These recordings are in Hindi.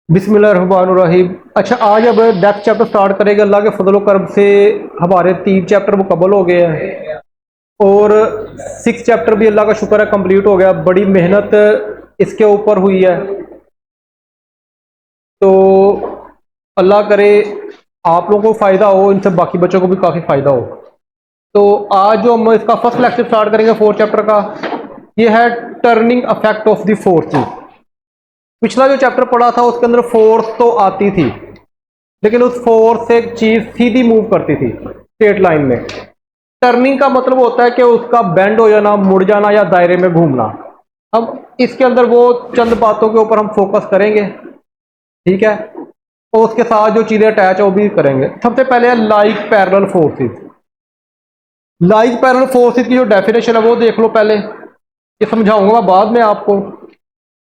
बिस्मिल्लाहिर्रहमानिर्रहीम। अच्छा, आज अब डेप्थ चैप्टर स्टार्ट करेंगे। अल्लाह के फजल करम से हमारे 3 चैप्टर मुकम्मल हो गए हैं और 6 चैप्टर भी अल्लाह का शुक्र है कंप्लीट हो गया। बड़ी मेहनत इसके ऊपर हुई है, तो अल्लाह करे आप लोगों को फ़ायदा हो, इनसे बाकी बच्चों को भी काफ़ी फ़ायदा हो। तो आज जो हम इसका फर्स्ट लेक्चर स्टार्ट करेंगे 4 चैप्टर का, ये है turning affect of the forces. पिछला जो चैप्टर पढ़ा था उसके अंदर फोर्स तो आती थी, लेकिन उस फोर्स से एक चीज सीधी मूव करती थी स्ट्रेट लाइन में। टर्निंग का मतलब होता है कि उसका बेंड हो जाना, मुड़ जाना या दायरे में घूमना। अब इसके अंदर वो चंद बातों के ऊपर हम फोकस करेंगे, ठीक है, और उसके साथ जो चीजें अटैच है वो भी करेंगे। सबसे पहले है like parallel forces. Like parallel forces की जो डेफिनेशन है वो देख लो पहले, ये समझाऊंगा बाद में आपको।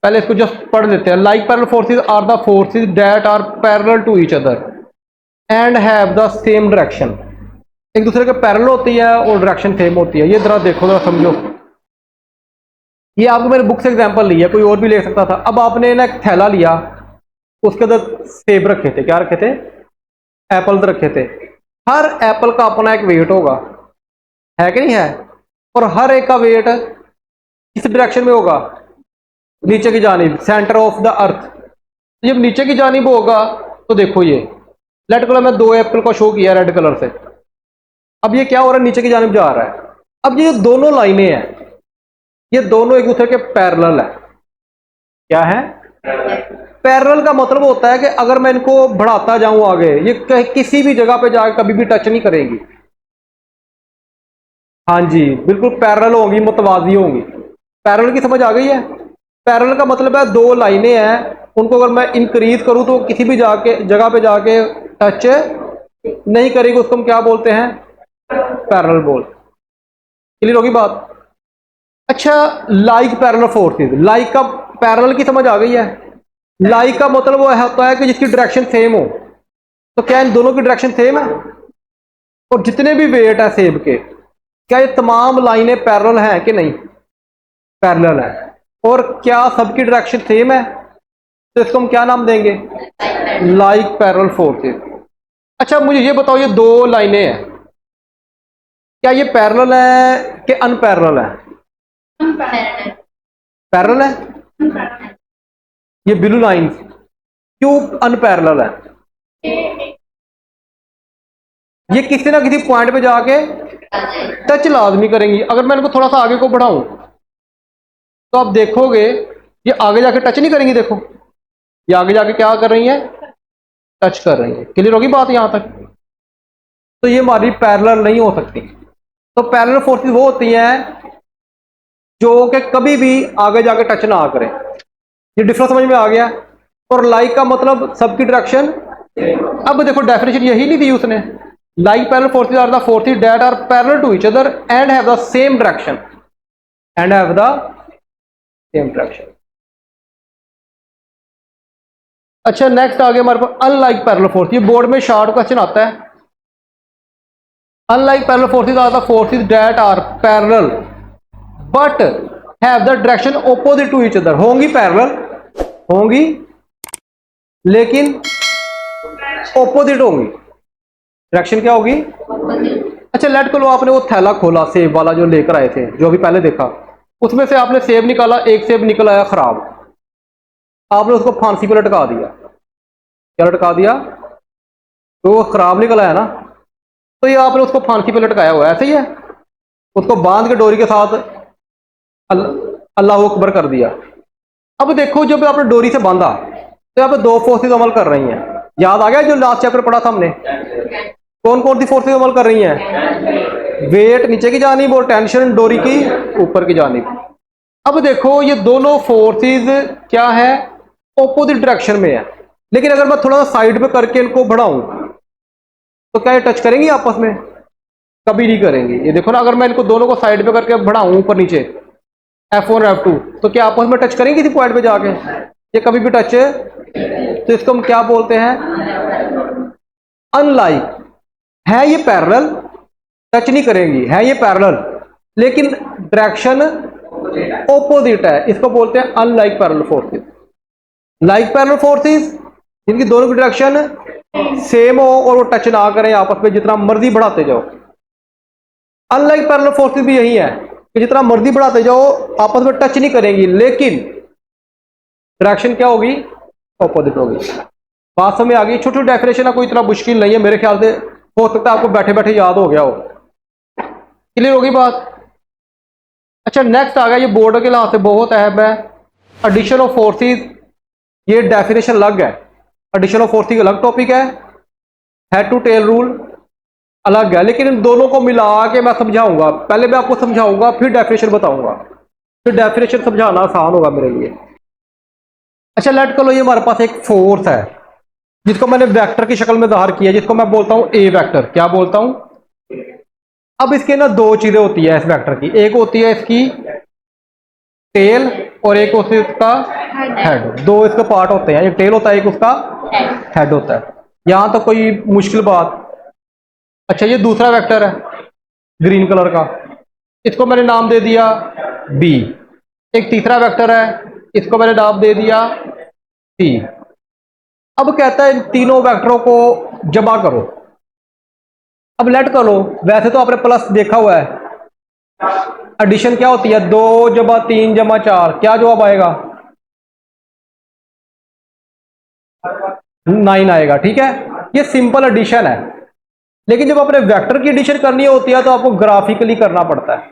पहले इसको जस्ट पढ़ लेते हैं। Like parallel forces are the forces that are parallel to each other and have the same direction. एक दूसरे के पैरेलल होती है और डायरेक्शन सेम होती है। ये जरा देखो, जरा समझो। ये आपको मैंने बुक से एग्जांपल लिया, कोई और भी ले सकता था। अब आपने ना एक थैला लिया, उसके अंदर सेब रखे थे। क्या रखे थे? एप्पल्स रखे थे। हर एप्पल का अपना एक वेट होगा, है कि नहीं है? और हर एक का वेट किस डायरेक्शन में होगा? नीचे की जानिब, सेंटर ऑफ द अर्थ। जब नीचे की जानिब होगा तो देखो, ये रेड कलर में 2 एप्पल को शो किया रेड कलर से। अब ये क्या हो रहा है? नीचे की जानिब जा रहा है। अब ये दोनों लाइनें हैं, ये दोनों एक दूसरे के पैरेलल है। क्या है? पैरेलल का मतलब होता है कि अगर मैं इनको बढ़ाता जाऊं आगे, ये किसी भी जगह पे जाकर कभी भी टच नहीं करेंगी। हाँ जी, बिल्कुल पैरेलल होंगी, मुतवाजी होंगी। पैरेलल की समझ आ गई है? पैरेलल का मतलब है दो लाइनें हैं, उनको अगर मैं इंक्रीज करूं तो किसी भी जाके जगह पे जाके टच नहीं करेगी। उसको हम क्या बोलते हैं? पैरेलल बोल। क्लियर होगी बात? अच्छा, लाइक पैरेलल फोर्सेस। लाइक का पैरेलल की समझ आ गई है? लाइक का मतलब वो होता है कि जिसकी डायरेक्शन सेम हो। तो क्या इन दोनों की डायरेक्शन सेम है? और जितने भी वेट है सेब के, क्या ये तमाम लाइनें पैरेलल हैं कि नहीं? पैरेलल है। और क्या सबकी डायरेक्शन सेम है? तो इसको हम क्या नाम देंगे? Like parallel forces. अच्छा, मुझे ये बताओ, ये दो लाइनें हैं, क्या ये पैरेलल है कि अनपैरेलल है? पैरेलल है। ये ब्लू लाइन क्यों अनपैरेलल है? ये किसी ना किसी पॉइंट पे जाके टच लाजमी करेंगी। अगर मैं इनको थोड़ा सा आगे को बढ़ाऊं तो आप देखोगे ये आगे जाके टच नहीं करेंगी। देखो, ये आगे जाके क्या कर रही है? टच कर रही है। क्लियर होगी बात यहां तक? तो ये हमारी पैरेलल नहीं हो सकती। तो पैरेलल फोर्सेस वो होती हैं जो कि कभी भी आगे जाके टच ना करें। ये डिफरेंस समझ में आ गया? और लाइक का मतलब सबकी डायरेक्शन। अब देखो, डेफिनेशन यही नहीं दी उसने। Like parallel forces are the forces that are parallel to each other and have the same direction. And have the same direction. अच्छा, नेक्स्ट आ गया हमारे पास अनलाइक पैरेलल फोर्स। ये बोर्ड में शॉर्ट क्वेश्चन आता है। Unlike parallel forces are the forces that are parallel but have the direction opposite to each other. होंगी पैरेलल, होंगी लेकिन ऑपोजिट होंगी। डायरेक्शन क्या होगी? अच्छा, लेट को लो, आपने वो थैला खोला सेब वाला जो लेकर आए थे, जो अभी पहले देखा, उसमें से आपने सेब निकाला, एक सेब निकल आया खराब। आपने उसको फांसी पे लटका दिया। क्या लटका दिया? तो वो खराब निकल आया ना, तो ये आपने उसको फांसी पे लटकाया हुआ है, ऐसे ही है। उसको बांध के डोरी के साथ अल्लाह अकबर कर दिया। अब देखो, जब आपने डोरी से बांधा तो यहाँ पे दो फोर्सेस अमल कर रही हैं। याद आ गया जो लास्ट चैप्टर पढ़ा था हमने? कौन कौन सी फोर्सेस अमल कर रही हैं? वेट नीचे की जानिब और टेंशन डोरी की ऊपर की जानिब। अब देखो, ये दोनों फोर्सेस क्या है? ऑपोजिट डायरेक्शन में है। लेकिन अगर मैं थोड़ा सा साइड पे करके इनको बढ़ाऊं तो क्या ये टच करेंगी आपस में? कभी नहीं करेंगी। ये देखो ना, अगर मैं इनको दोनों को साइड पे करके बढ़ाऊं ऊपर नीचे, F1 F2, तो क्या आपस में टच करेंगी किसी पॉइंट पे जाके? ये कभी भी टच। तो इसको हम क्या बोलते हैं? अनलाइक। है ये पैरेलल, टच नहीं करेंगी, है ये पैरेलल, लेकिन डायरेक्शन ऑपोजिट है। इसको बोलते हैं unlike parallel forces. Like parallel forces जिनकी दोनों की डायरेक्शन सेम हो और वो टच ना करें आपस में, जितना मर्जी बढ़ाते जाओ। अनलाइक पैरेलल फोर्सेस भी यही है कि जितना मर्जी बढ़ाते जाओ आपस में टच नहीं करेंगी, लेकिन डायरेक्शन क्या होगी, ऑपोजिट होगी। बात समझ आ गई? छोटी छोटी डेफिनेशन है, कोई इतना मुश्किल नहीं है, मेरे ख्याल से हो सकता है आपको बैठे बैठे याद हो गया हो। क्लियर होगी बात? अच्छा, नेक्स्ट आ गया, ये बोर्ड के लिहाज से बहुत अहम है, एडिशन ऑफ फोर्सेस। ये डेफिनेशन अलग है, एडिशन ऑफ फोर्सेस अलग टॉपिक है, हेड टू टेल रूल अलग है, लेकिन इन दोनों को मिला के मैं समझाऊंगा। पहले मैं आपको समझाऊंगा फिर डेफिनेशन बताऊंगा, फिर डेफिनेशन समझाना आसान होगा मेरे लिए। अच्छा, लेट करो, ये हमारे पास एक फोर्स है जिसको मैंने वेक्टर की शक्ल में ज़ाहिर किया, जिसको मैं बोलता हूं ए वेक्टर। क्या बोलता हूं? अब इसके ना दो चीजें होती है इस वेक्टर की, एक होती है इसकी टेल और एक होती है उसका हेड। दो इसके पार्ट होते हैं, एक टेल होता है, एक उसका हेड होता है। यहां तो कोई मुश्किल बात? अच्छा, ये दूसरा वेक्टर है ग्रीन कलर का, इसको मैंने नाम दे दिया बी। एक तीसरा वेक्टर है, इसको मैंने नाम दे दिया सी। अब कहता है इन तीनों वेक्टरों को जमा करो। अब लेट करो, वैसे तो आपने प्लस देखा हुआ है, एडिशन क्या होती है, 2 जमा 3 जमा 4, क्या जवाब आएगा? 9 आएगा। ठीक है, ये सिंपल एडिशन है, लेकिन जब आपने वेक्टर की एडिशन करनी होती है तो आपको ग्राफिकली करना पड़ता है,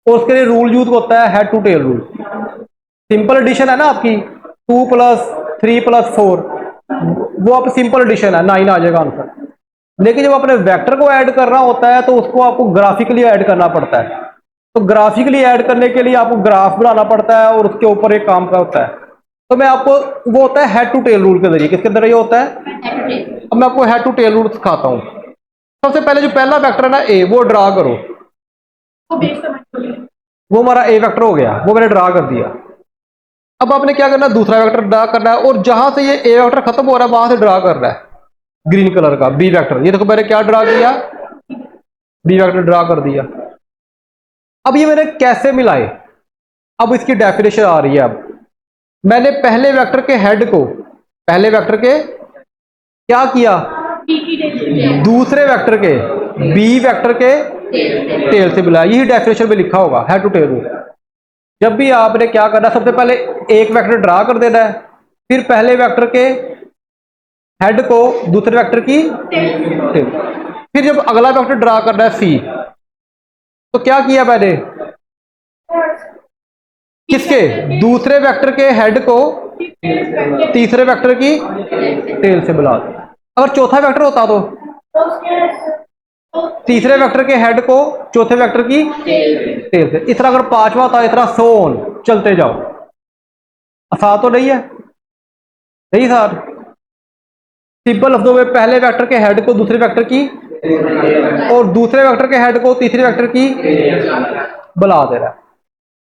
और उसके लिए रूल यूज होता है head to tail rule. Simple addition है ना आपकी, 2 + 3 + 4, वो आप सिंपल एडिशन है, 9 आ जाएगा आंसर। लेकिन जब आपने वेक्टर को ऐड करना होता है तो उसको आपको ग्राफिकली ऐड करना पड़ता है। तो ग्राफिकली ऐड करने के लिए आपको ग्राफ बनाना पड़ता है और उसके ऊपर एक काम का होता है। तो मैं आपको, वो होता है हेड टू टेल रूल के जरिए। किसके जरिए होता है? अब मैं आपको हेड टू टेल रूल सिखाता हूं। सबसे पहले जो पहला वेक्टर है ना ए, वो ड्रा करो। वो हमारा ए वेक्टर हो गया, वो मैंने ड्रा कर दिया। अब आपने क्या करना है, दूसरा वेक्टर ड्रा करना है, और जहां से ये ए वेक्टर खत्म हो रहा है वहां से ड्रा करना है ग्रीन कलर का बी वेक्टर। ये देखो मैंने क्या ड्रा किया, बी वेक्टर ड्रा कर दिया। अब ये मैंने कैसे मिलाए, अब इसकी डेफिनेशन आ रही है। अब मैंने पहले वेक्टर के हेड को, पहले वेक्टर के क्या किया, दूसरे वेक्टर के बी वेक्टर के टेल से मिलाया। यही डेफिनेशन में लिखा होगा हेड टू टेल रूल। जब भी आपने क्या करना, सबसे पहले एक वेक्टर ड्रा कर देना है, फिर पहले वेक्टर के हेड को दूसरे वेक्टर की टेल, फिर जब अगला वेक्टर ड्रा करना है सी, तो क्या किया मैंने, किसके, दूसरे वेक्टर के हेड को तीसरे वेक्टर की टेल से मिला दिया। अगर चौथा वेक्टर होता तो तीसरे वेक्टर के हेड को चौथे वेक्टर की टेल से, इस तरह अगर पांचवा होता, इस तरह सोन चलते जाओ। आसान तो नहीं है? नहीं सर, सिंपल लफ्जों में पहले वेक्टर के हेड को दूसरे वेक्टर की और दूसरे वेक्टर के हेड को तीसरे वेक्टर की बुला दे रहा है।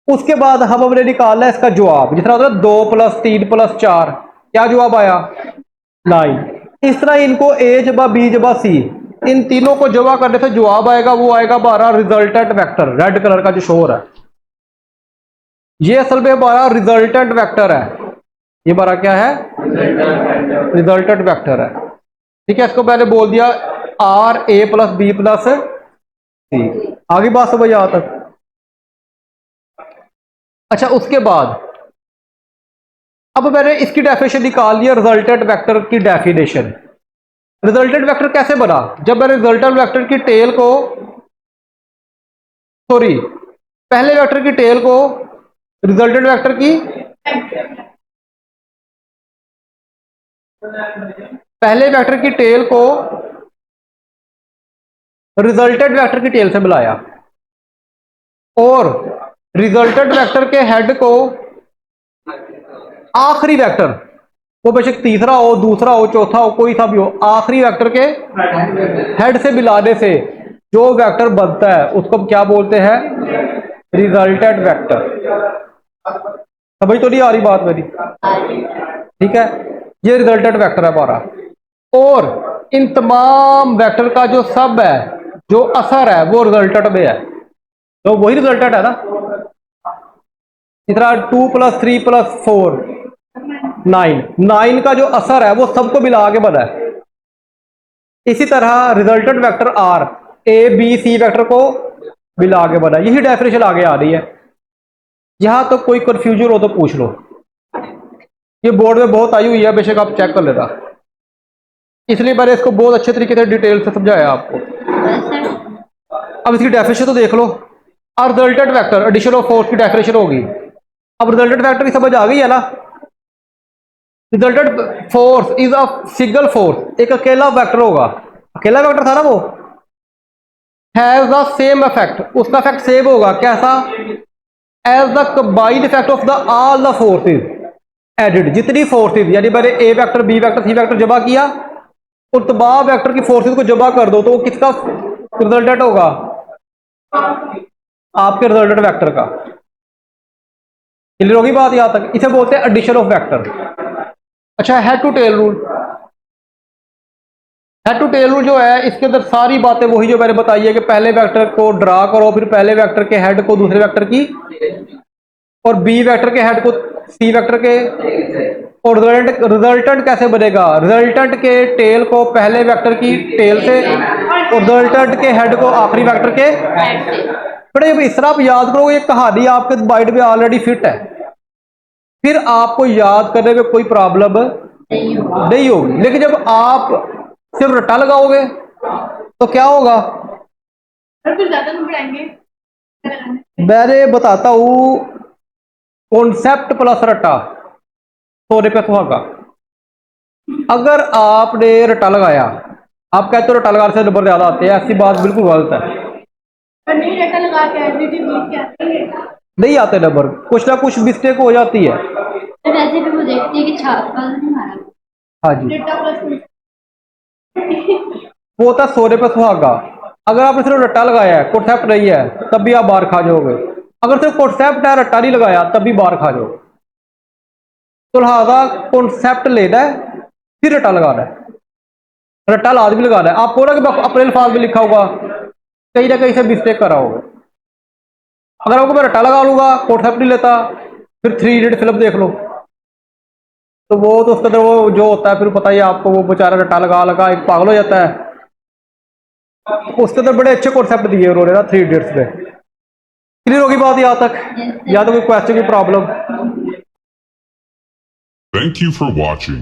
उसके बाद हम हमने निकालना है इसका जवाब, जिस तरह होता है 2 + 3 + 4, क्या जवाब आया, 9। इस तरह इनको ए जमा बी जमा सी, इन तीनों को जमा करने से जवाब आएगा, वो आएगा हमारा रिजल्टेंट वेक्टर। रेड कलर का जो शो हो रहा है, ये असल में हमारा रिजल्टेंट वेक्टर है। ये हमारा क्या है, रिजल्टेंट वेक्टर है। ठीक है, इसको मैंने बोल दिया आर ए + बी + सी। आगे बात समझ यहां तक? अच्छा, उसके बाद अब मैंने इसकी डेफिनेशन निकाल लिया, रिजल्टेंट वेक्टर की डेफिनेशन। रिजल्टेंट वेक्टर कैसे बना, जब मैंने रिजल्टेंट वेक्टर की टेल को, सॉरी, पहले वेक्टर की टेल को रिजल्टेंट वेक्टर की, पहले वेक्टर की टेल को रिजल्टेंट वेक्टर की टेल से मिलाया, और रिजल्टेंट वेक्टर के हेड को आखिरी वेक्टर, वो बेशक तीसरा हो, दूसरा हो, चौथा हो, कोई सा भी हो, आखिरी वेक्टर के हेड से मिलाने से जो वेक्टर बनता है उसको हम क्या बोलते हैं, रिजल्टेंट वेक्टर। समझ तो नहीं आ रही बात मेरी? ठीक है, ये रिजल्टेंट वेक्टर है हमारा। और इन तमाम वेक्टर का जो सब है, जो असर है, वो रिजल्टेंट में है, तो वही रिजल्टेंट है ना। इस तरह 2 + 3 + 4, 9 का जो असर है वो सबको मिला के बना है। इसी तरह resultant vector R A B C vector को मिला के बना है। यही डेफिनेशन आगे आ रही है। यहां तो कोई कंफ्यूजन हो तो पूछ लो, ये बोर्ड में बहुत आई हुई है, बेशक आप चेक कर लेना, इसलिए मैंने इसको बहुत अच्छे तरीके से डिटेल से समझाया आपको। अब इसकी डेफिनेशन तो देख लो। और resultant vector addition of force की डेफिनेशन होगी। अब रिजल्टेंट वेक्टर की समझ आ गई है ना। Resultant force is a single force, एक अकेला वेक्टर होगा, अकेला वेक्टर था ना वो, हैज द सेम इफेक्ट, उसका इफेक्ट सेम होगा, कैसा, as the combined effect of the all the forces added, जितनी फोर्सेज, यानी मैंने A vector B vector C vector जमा किया, उन तमाम वेक्टर की फोर्सेज को जमा कर दो तो वो किसका रिजल्टेंट होगा, आपके रिजल्टेंट वेक्टर का। क्लियर होगी बात यहां तक। इसे बोलते हैं एडिशन ऑफ वेक्टर। अच्छा, head to tail rule, head to tail rule जो है इसके अंदर सारी बातें वही जो मैंने बताई है कि पहले वेक्टर को ड्रा करो, फिर पहले वेक्टर के हेड को दूसरे वेक्टर की, और बी वेक्टर के हेड को सी वेक्टर के, और रिजल्टेंट कैसे बनेगा, रिजल्टेंट के टेल को पहले वेक्टर की टेल से और रिजल्टेंट के हेड को आखिरी वेक्टर के हेड से। बड़े इस तरह आप याद करोगे, ये कहानी आपके माइंड में ऑलरेडी फिट है, फिर आपको याद करने में कोई प्रॉब्लम नहीं होगी। लेकिन जब आप सिर्फ रट्टा लगाओगे तो क्या होगा, मैंने बताता हूं, कॉन्सेप्ट प्लस रट्टा सोने पे सुहागा। अगर आपने रट्टा लगाया, आप कहते हो रट्टा लगाने से नंबर ज्यादा आते हैं, ऐसी बात बिल्कुल गलत है। नहीं रट्टा लगा के नहीं आते नंबर, कुछ ना कुछ मिस्टेक हो जाती है। तो वैसे भी वो देखती है कि छापा नहीं मारा। हाँ जी, वो होता है सोने पे सुहागा। अगर आपने सिर्फ रट्टा लगाया है, कॉन्सेप्ट नहीं है, तब भी आप बाहर खा जाओगे। अगर सिर्फ कॉन्सेप्ट है, रट्टा नहीं लगाया, तब भी बाहर खा जाओगे। तो लिहाजा कॉन्सेप्ट लेना है, फिर रट्टा लगाना है, रट्टा लाजमी लगाना है। आपको ना कि अपने अल्फाज में लिखा होगा, कहीं ना कहीं से मिस्टेक करा होगा। अगर आपको मैं रट्टा लगा लूंगा, कॉन्सेप्ट नहीं लेता, फिर 3 इडियट फिल्म देख लो, तो वो तो उसके अंदर वो जो होता है, फिर पता ही आपको, वो बेचारा रट्टा लगा लगा एक पागल हो जाता है। उसके अंदर बड़े अच्छे कॉन्सेप्ट दिए उन्होंने ना 3 इडियट्स में। क्लियर होगी बात यहाँ तक, या तो कोई क्वेश्चन की problem. Thank you for watching.